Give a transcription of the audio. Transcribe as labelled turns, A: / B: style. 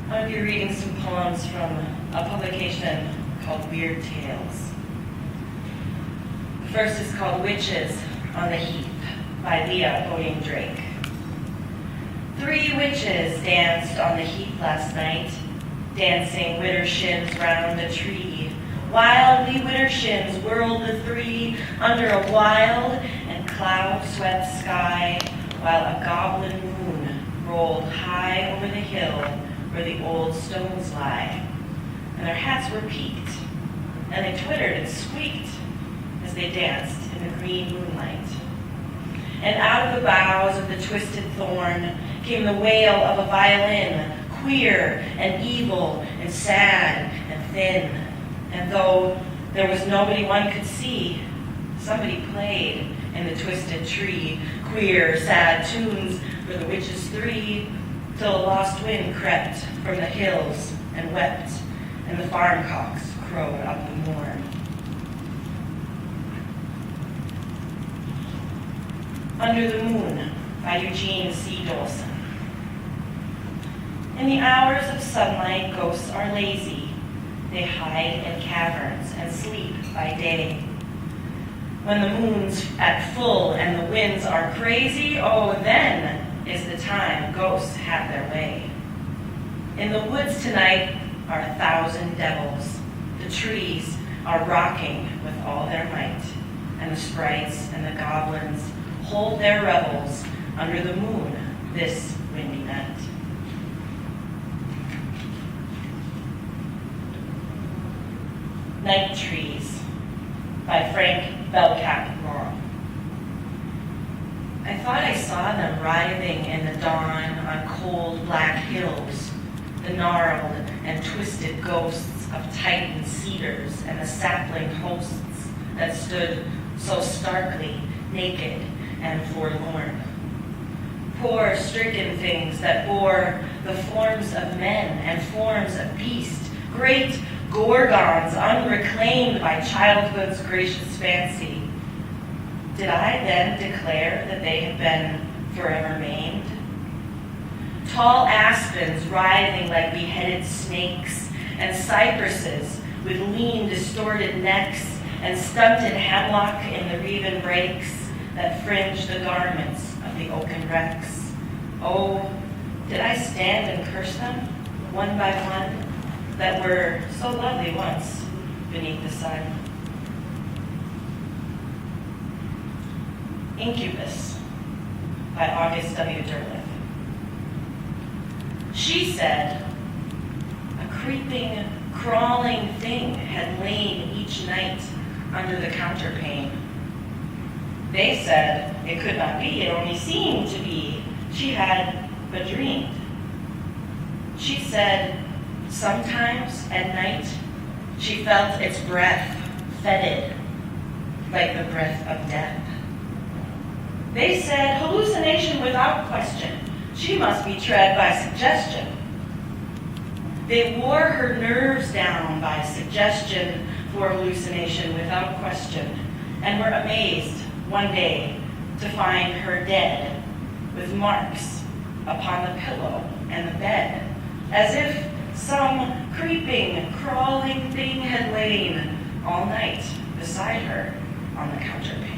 A: I'm going to be reading some poems from a publication called Weird Tales. The first is called Witches on the Heath by Leah Boyding Drake. 3 witches danced on the heath last night, dancing widdershins round a tree. Wildly widdershins whirled the 3 under a wild and cloud-swept sky, while a goblin moon rolled high over the hill where the old stones lie. And their hats were peaked, and they twittered and squeaked as they danced in the green moonlight. And out of the boughs of the twisted thorn came the wail of a violin, queer and evil and sad and thin. And though there was nobody one could see, somebody played in the twisted tree, queer, sad tunes for the witches 3, till a lost wind crept from the hills and wept, and the farm cocks crowed up the morn. Under the Moon by Eugene C. Dolson. In the hours of sunlight, ghosts are lazy. They hide in caverns and sleep by day. When the moon's at full and the winds are crazy, oh, then is the time ghosts have their way. In the woods tonight are 1,000 devils. The trees are rocking with all their might, and the sprites and the goblins hold their revels under the moon this windy night. Night Trees by Frank Belknap Long. I thought I saw them writhing in the dawn on cold black hills, the gnarled and twisted ghosts of Titan cedars and the sapling hosts that stood so starkly naked and forlorn. Poor stricken things that bore the forms of men and forms of beast, great gorgons unreclaimed by childhood's gracious fancy. Did I then declare that they had been forever maimed? Tall aspens writhing like beheaded snakes, and cypresses with lean, distorted necks, and stunted hemlock in the reven brakes that fringe the garments of the oaken wrecks. Oh, did I stand and curse them, one by one, that were so lovely once beneath the sun? Incubus by August W. Derleth. She said, a creeping, crawling thing had lain each night under the counterpane. They said it could not be, it only seemed to be. She had but dreamed. She said, sometimes at night she felt its breath fetid, like the breath of death. They said hallucination without question. She must be tread by suggestion. They wore her nerves down by suggestion for hallucination without question, and were amazed one day to find her dead with marks upon the pillow and the bed, as if some creeping, crawling thing had lain all night beside her on the counterpane.